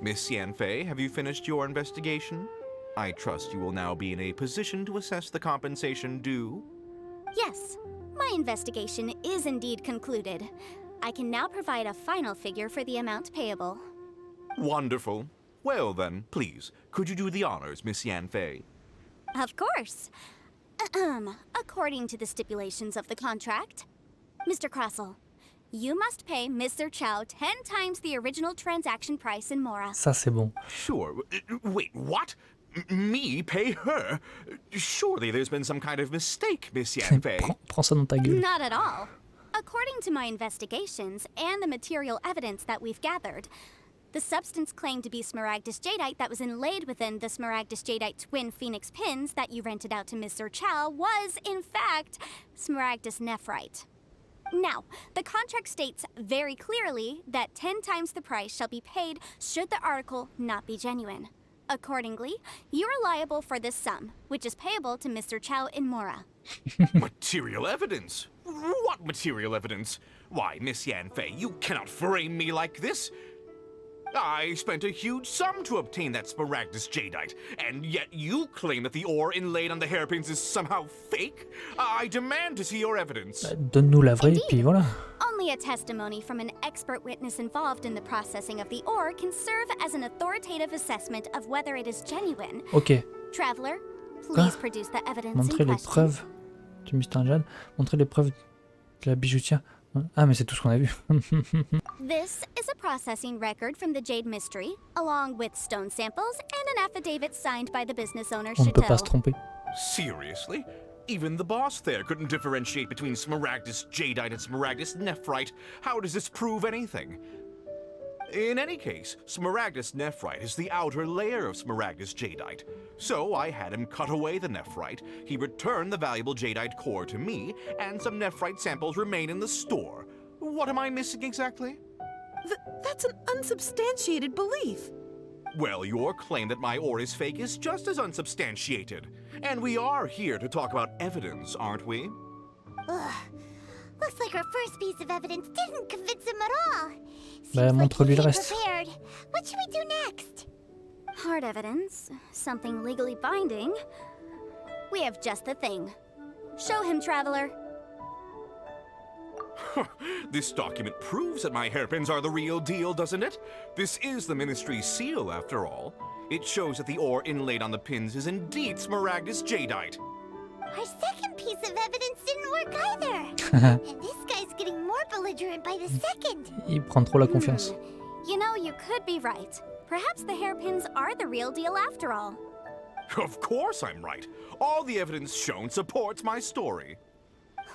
Miss Yanfei, have you finished your investigation? I trust you will now be in a position to assess the compensation due. Yes, my investigation is indeed concluded. I can now provide a final figure for the amount payable. Wonderful. Well then, please, could you do the honors, Miss Yanfei? Of course. According to the stipulations of the contract, Mr. Crossell, you must pay Mr. Chow 10 times the original transaction price in Mora. Ça, c'est bon. Sure. Wait, what? Me pay her? Surely there's been some kind of mistake, Miss Yanfei. Prends ça dans ta gueule. Not at all. According to my investigations and the material evidence that we've gathered, the substance claimed to be Smaragdus jadeite that was inlaid within the Smaragdus jadeite twin phoenix pins that you rented out to Mr. Chow was, in fact, Smaragdus nephrite. Now, the contract states very clearly that 10 times the price shall be paid should the article not be genuine. Accordingly, you are liable for this sum, which is payable to Mr. Chow in Mora. Material evidence? What material evidence? Why, Miss Yanfei, you cannot frame me like this. I spent a huge sum to obtain that Smaragdus jadeite, and yet you claim that the ore inlaid on the hairpins is somehow fake? I demand to see your evidence. Donne-nous la vraie, et puis voilà. Only a testimony from an expert witness involved in the processing of the ore can serve as an authoritative assessment of whether it is genuine. Ok. Traveler, please produce the evidence Montrer in les question. preuves du mystère Jade. Montrer les preuves de la bijoutière. Ah, mais c'est tout ce qu'on a vu. This is a processing record from the Jade Mystery, along with stone samples and an affidavit signed by the business owner On ne peut pas se Chateau. tromper. Seriously? Even the boss there couldn't differentiate between Smaragdus jadeite and Smaragdus nephrite. How does this prove anything? In any case, Smaragdus nephrite is the outer layer of Smaragdus jadeite. So I had him cut away the nephrite, he returned the valuable jadeite core to me, and some nephrite samples remain in the store. What am I missing exactly? That's an unsubstantiated belief. Well, your claim that my ore is fake is just as unsubstantiated. And we are here to talk about evidence, aren't we? Ugh. Looks like our first piece of evidence didn't convince him at all. Bah, Seems like montre-lui he's le reste. prepared. What should we do next? Hard evidence, something legally binding. We have just the thing. Show him, Traveler. This document proves that my hairpins are the real deal, doesn't it? This is the Ministry's seal, after all. It shows that the ore inlaid on the pins is indeed Smaragdus jadeite. Our second piece of evidence didn't work either. And this guy's getting more belligerent by the second. Il prend trop la confiance. You know, you could be right. Perhaps the hairpins are the real deal after all. Of course I'm right. All the evidence shown supports my story.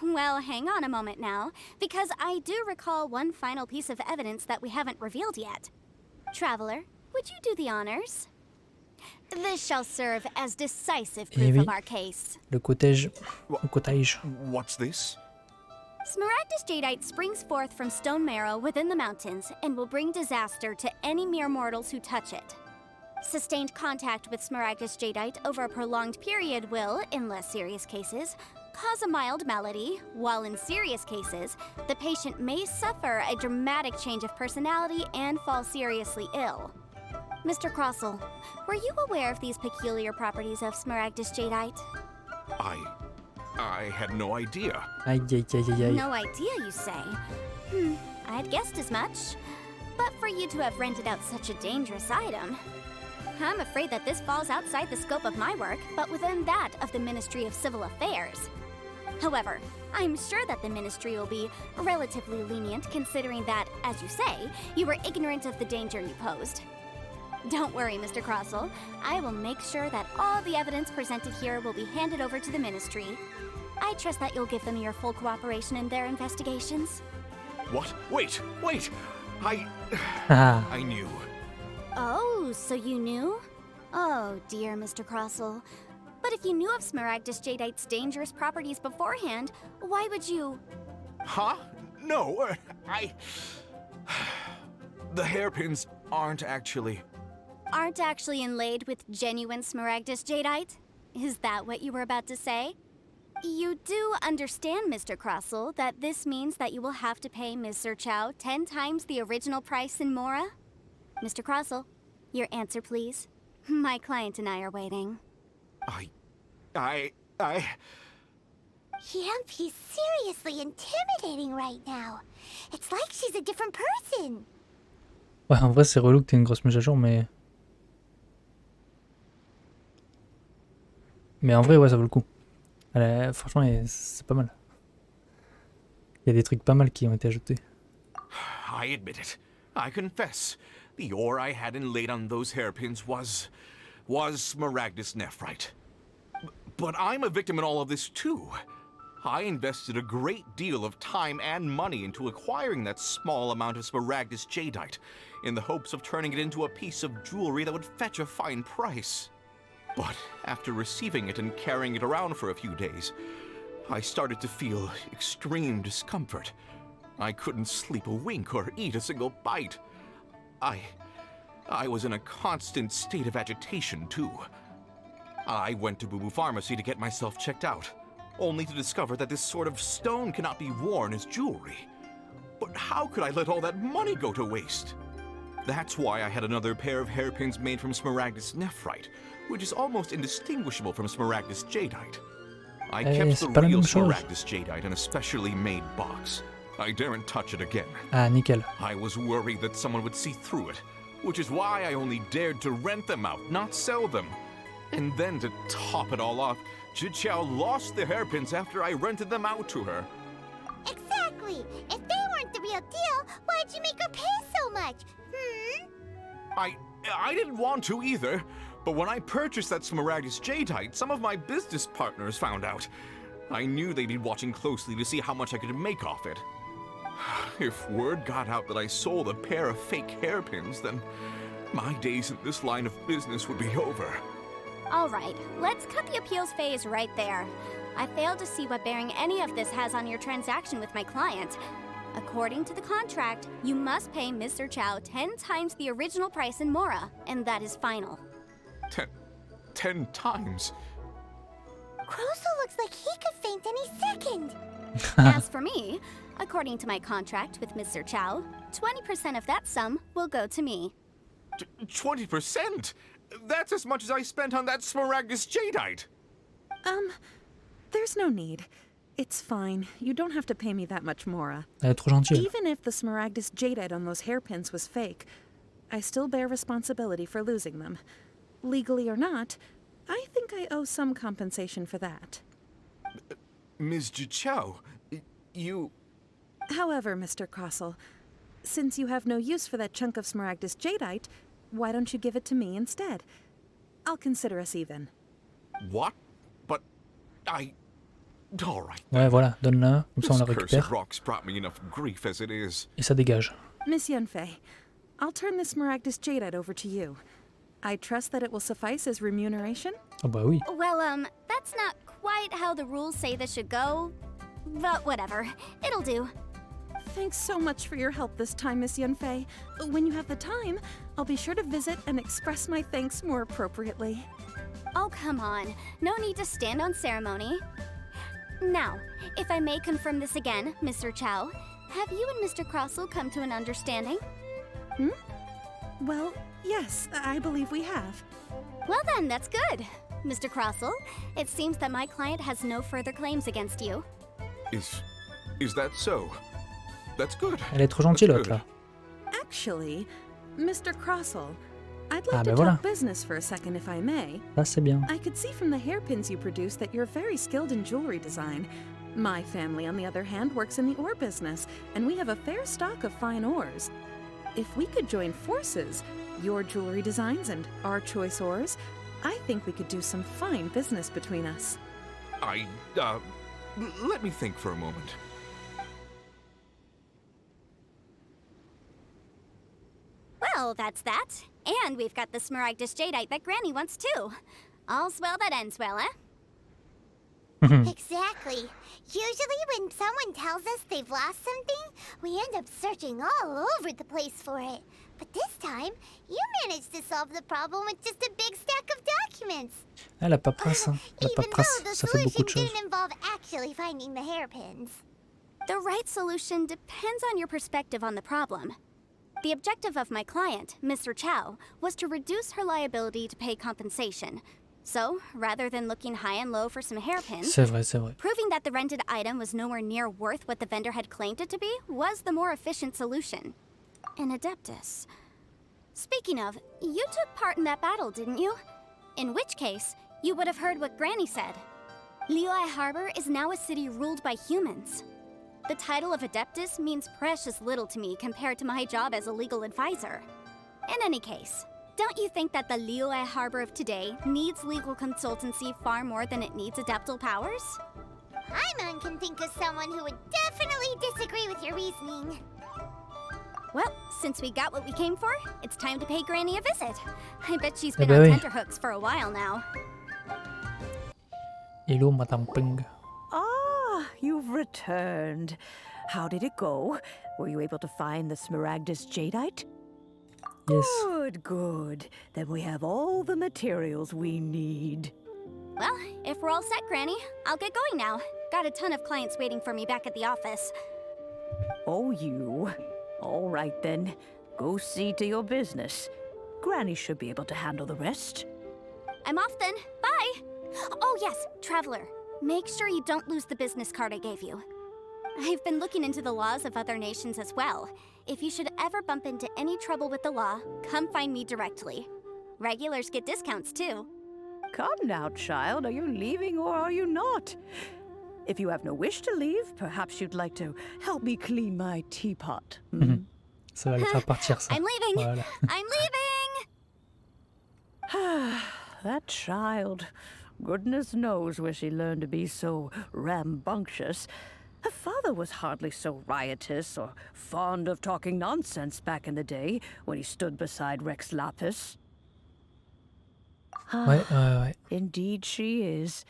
Well, hang on a moment now, because I do recall one final piece of evidence that we haven't revealed yet. Traveler, would you do the honors? This shall serve as decisive Eh proof oui. of our case. Le cottage. Le cottage. What's this? Smaragdus jadeite springs forth from stone marrow within the mountains and will bring disaster to any mere mortals who touch it. Sustained contact with Smaragdus jadeite over a prolonged period will, in less serious cases, cause a mild malady, while in serious cases, the patient may suffer a dramatic change of personality and fall seriously ill. Mr. Crossell, were you aware of these peculiar properties of Smaragdus jadeite? I had no idea. Aïe, aïe, aïe, aïe, aïe. No idea, you say? I had guessed as much. But for you to have rented out such a dangerous item, I'm afraid that this falls outside the scope of my work, but within that of the Ministry of Civil Affairs. However, I'm sure that the Ministry will be relatively lenient considering that, as you say, you were ignorant of the danger you posed. Don't worry, Mr. Crossell. I will make sure that all the evidence presented here will be handed over to the Ministry. I trust that you'll give them your full cooperation in their investigations. What? Wait! Ah. I knew. Oh, so you knew? Oh, dear Mr. Crossell. But if you knew of Smaragdus jadeite's dangerous properties beforehand, why would you... Huh? No, The hairpins aren't actually inlaid with genuine Smaragdus jadeite? Is that what you were about to say? You do understand, Mr. Crossell, that this means that you will have to pay Mr. Chow 10 times the original price in Mora? Mr. Crossell, Your answer, please. My client and I are waiting. Yanfei's seriously intimidating right now. It's like she's a different person. Ouais, en vrai, c'est relou que t'aies une grosse mise à jour, mais... Mais en vrai, ouais, ça vaut le coup. Franchement, c'est pas mal. Il y a des trucs pas mal qui ont été ajoutés. I admit it. I confess. The ore I had inlaid on those hairpins was Smaragdus nephrite. But I'm a victim in all of this too. I invested a great deal of time and money into acquiring that small amount of Smaragdus jadeite, in the hopes of turning it into a piece of jewelry that would fetch a fine price. But after receiving it and carrying it around for a few days, I started to feel extreme discomfort. I couldn't sleep a wink or eat a single bite. I was in a constant state of agitation too. I went to Boo Boo Pharmacy to get myself checked out, only to discover that this sort of stone cannot be worn as jewelry. But how could I let all that money go to waste? That's why I had another pair of hairpins made from Smaragdus nephrite, which is almost indistinguishable from Smaragdus jadeite. I kept the real Smaragdus jadeite in a specially made box. I daren't touch it again. Ah, nickel. I was worried that someone would see through it, which is why I only dared to rent them out, not sell them. And then to top it all off, Jiqiao lost the hairpins after I rented them out to her. Exactly. If they weren't the real deal, why'd you make her pay so much? I didn't want to either, but when I purchased that Smaragdus jadeite, some of my business partners found out. I knew they'd be watching closely to see how much I could make off it. If word got out that I sold a pair of fake hairpins, then my days in this line of business would be over. Alright, let's cut the appeals phase right there. I failed to see what bearing any of this has on your transaction with my client. According to the contract, you must pay Mr. Chow 10 times the original price in Mora, and that is final. 10 times? Croso looks like he could faint any second. As for me, according to my contract with Mr. Chow, 20% of that sum will go to me. 20%? That's as much as I spent on that Smaragdus jadeite. There's no need. It's fine. You don't have to pay me that much, Mora. Elle est trop gentille. Even if the Smaragdus jadeite on those hairpins was fake, I still bear responsibility for losing them. Legally or not, I think I owe some compensation for that. Ms. Jiqiao, you... However, Mr. Crossell, since you have no use for that chunk of Smaragdus jadeite, why don't you give it to me instead? I'll consider us even. What? But all right. Ouais, voilà, donne-la, comme ça on la This cursed récupère. rock's brought me enough grief as it is. Et ça dégage. Miss Yanfei, I'll turn the Smaragdus jadeite over to you. I trust that it will suffice as remuneration? Oh bah oui. Well, that's not quite how the rules say this should go. But whatever, it'll do. Thanks so much for your help this time, Miss Yanfei. When you have the time, I'll be sure to visit and express my thanks more appropriately. Oh, come on. No need to stand on ceremony. Now, if I may confirm this again, Mr. Chow, have you and Mr. Crossell come to an understanding? Well, yes, I believe we have. Well then, that's good. Mr. Crossell, it seems that my client has no further claims against you. Is that so? That's good. Elle est trop gentille That's l'autre là. Actually, Mr. Crossell, I'd Ah, like to ben talk voilà. business for a second if I may. Là c'est bien. I could see from the hairpins you produce that you're very skilled in jewelry design. My family, on the other hand, works in the ore business, and we have a fair stock of fine ores. If we could join forces, your jewelry designs and our choice ores, I think we could do some fine business between us. Let me think for a moment. Well, that's that. And we've got the Smaragdus jadeite that Granny wants too. All's well that ends well, eh? Exactly. Usually when someone tells us they've lost something, we end up searching all over the place for it. But this time, you managed to solve the problem with just a big stack of documents. Ah, la paperasse, hein. La Even paperasse, though the ça fait beaucoup solution de choses. didn't involve actually finding the hairpins. The right solution depends on your perspective on the problem. The objective of my client, Mr. Chow, was to reduce her liability to pay compensation. So, rather than looking high and low for some hairpins, C'est vrai, c'est vrai. proving that the rented item was nowhere near worth what the vendor had claimed it to be was the more efficient solution. An Adeptus. Speaking of, you took part in that battle, didn't you? In which case, you would have heard what Granny said. Liyue Harbor is now a city ruled by humans. The title of Adeptus means precious little to me compared to my job as a legal advisor. In any case, don't you think that the Liyue Harbor of today needs legal consultancy far more than it needs adeptal powers? Paimon can think of someone who would definitely disagree with your reasoning. Well, since we got what we came for, it's time to pay Granny a visit. I bet she's been bah on oui. tenterhooks for a while now. Hello, Mme Ping. Ah, you've returned. How did it go? Were you able to find the Smaragdus Jadeite? Yes. Good, good. Then we have all the materials we need. Well, if we're all set, Granny, I'll get going now. Got a ton of clients waiting for me back at the office. Oh, you. All right then. Go see to your business. Granny should be able to handle the rest. I'm off then. Bye! Oh yes, Traveler. Make sure you don't lose the business card I gave you. I've been looking into the laws of other nations as well. If you should ever bump into any trouble with the law, come find me directly. Regulars get discounts too. Come now, child. Are you leaving or are you not? If you have no wish to leave, perhaps you'd like to help me clean my teapot. Ça va le faire partir, ça. I'm leaving! Voilà. I'm leaving! That child. Goodness knows where she learned to be so rambunctious. Her father was hardly so riotous or fond of talking nonsense back in the day when he stood beside Rex Lapis. Ouais. Indeed she is.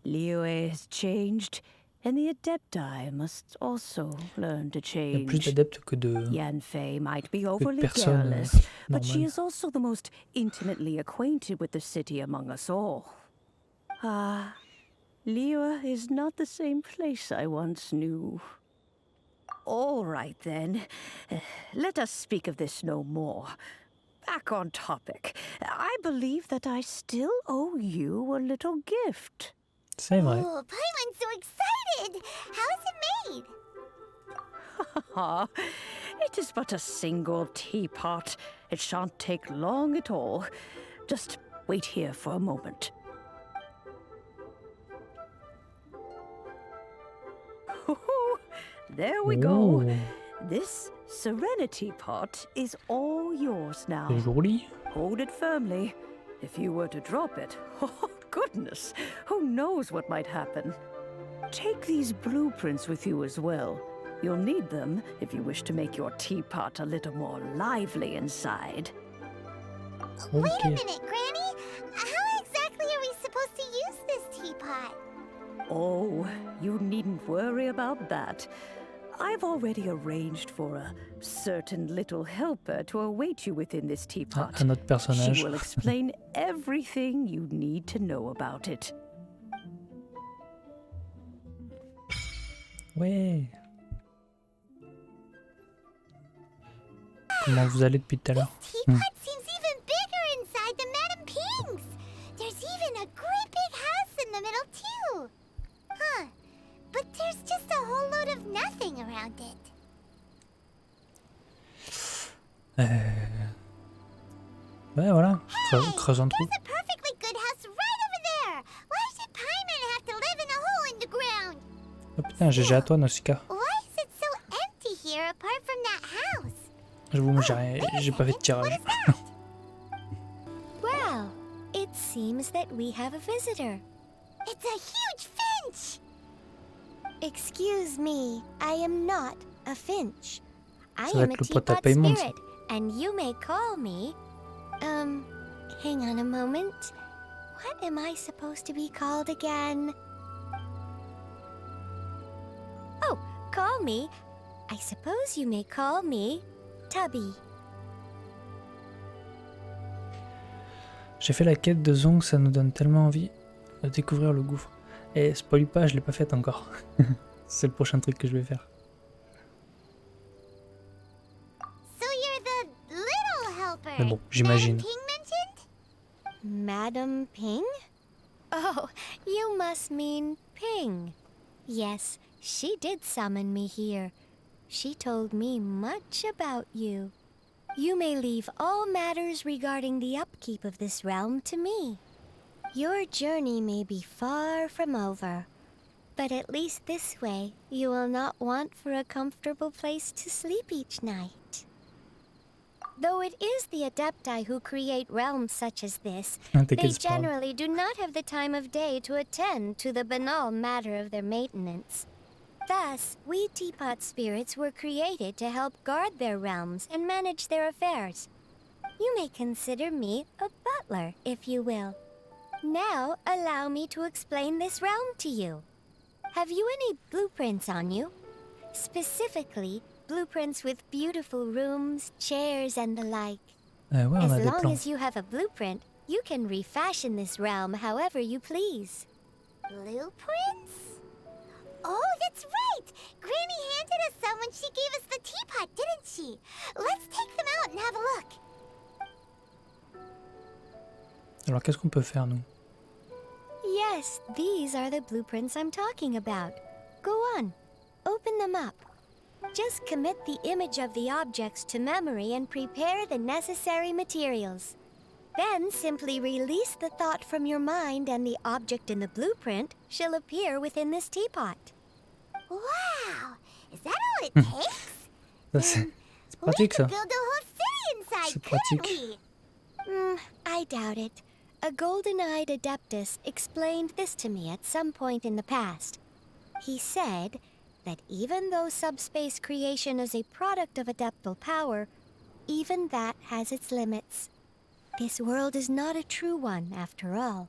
Liyue has changed, and the Adepti must also learn to Il y a plus change. d'adeptes que de... Yanfei might be overly personnes, careless, but she normales. is also the most intimately acquainted with the city among us all. Ah, Liyue is not the same place I once knew. All right then, let us speak of this no more. Back on topic. I believe that I still owe you a little gift. C'est vrai. Oh, Paimon's so excited! How is it made? Ah, it is but a single teapot. It shan't take long at all. Just wait here for a moment. There we go. Oh, This serenity pot is all yours now. c'est joli. Hold it firmly. If you were to drop it, oh goodness, who knows what might happen. Take these blueprints with you as well. You'll need them if you wish to make your teapot a little more lively inside. Wait a Ok. minute, Granny! How exactly are we supposed to use this teapot? Oh, you needn't worry about that. I've already arranged for a certain little helper to await you within this teapot. Un autre personnage. She will explain everything you need to know about it. Ouais. Comment vous allez depuis tout à l'heure? Teapot seems even bigger inside than Mme Ping's. There's even a great big house in the middle too. Huh. But there's just a whole load of nothing around it. Ouais, voilà. Creuse un trou. There's a perfectly good house right over there. Why should Paimon have to live in a hole in the ground? Oh putain, GG à toi, Nausicaa. Why is it so empty here apart from that house? J'avoue, moi j'ai pas fait de tirage. Well, it seems that we have a visitor. It's a huge finch! Excuse me, I am not a finch. I Ça va am a être le pote à teapot Paimon, ça. spirit, and you may call me... hang on a moment. What am I supposed to be called again? Oh, call me. I suppose you may call me Tubby. J'ai fait la quête de Zong, ça nous donne tellement envie de découvrir le gouffre. Et spoil pas, je l'ai pas faite encore. C'est le prochain truc que je vais faire. So you're helper. Mais bon, j'imagine. Mme Ping mentioned? Madam Ping? Oh, you must mean Ping. Yes, she did summon me here. She told me much about you. You may leave all matters regarding the upkeep of this realm to me. Your journey may be far from over, but at least this way you will not want for a comfortable place to sleep each night. Though it is the Adepti who create realms such as this, they T'inquiète pas. generally do not have the time of day to attend to the banal matter of their maintenance. Thus, we teapot spirits were created to help guard their realms and manage their affairs. You may consider me a butler, if you will. Now, allow me to explain this realm to you. Have you any blueprints on you? Specifically, blueprints with beautiful rooms, chairs, and the like. Ouais, on a As des long plans. as you have a blueprint, you can refashion this realm however you please. Blueprints? Oh, that's right! Granny handed us some when she gave us the teapot, didn't she? Let's take them out and have a look. Alors qu'est-ce qu'on peut faire, nous? Yes, these are the blueprints I'm talking about. Go on, open them up. Just commit the image of the objects to memory and prepare the necessary materials. Then simply release the thought from your mind and the object in the blueprint shall appear within this teapot. Wow! Is that all it takes? Ça, c'est We pratique, ça. could build a whole city inside, C'est couldn't pratique. we? I doubt it. A golden-eyed adeptus explained this to me at some point in the past. He said that even though subspace creation is a product of adeptal power, even that has its limits. This world is not a true one, after all.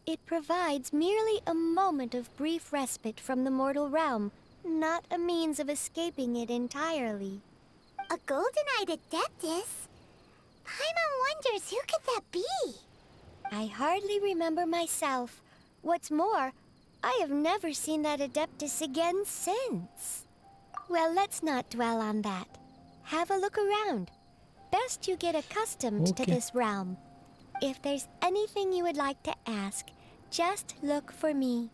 It provides merely a moment of brief respite from the mortal realm, not a means of escaping it entirely. A golden-eyed adeptus? Paimon wonders who could that be? I hardly remember myself. What's more, I have never seen that adeptus again since. Well, let's not dwell on that. Have a look around. Best you get accustomed to Okay. this realm. If there's anything you would like to ask, just look for me.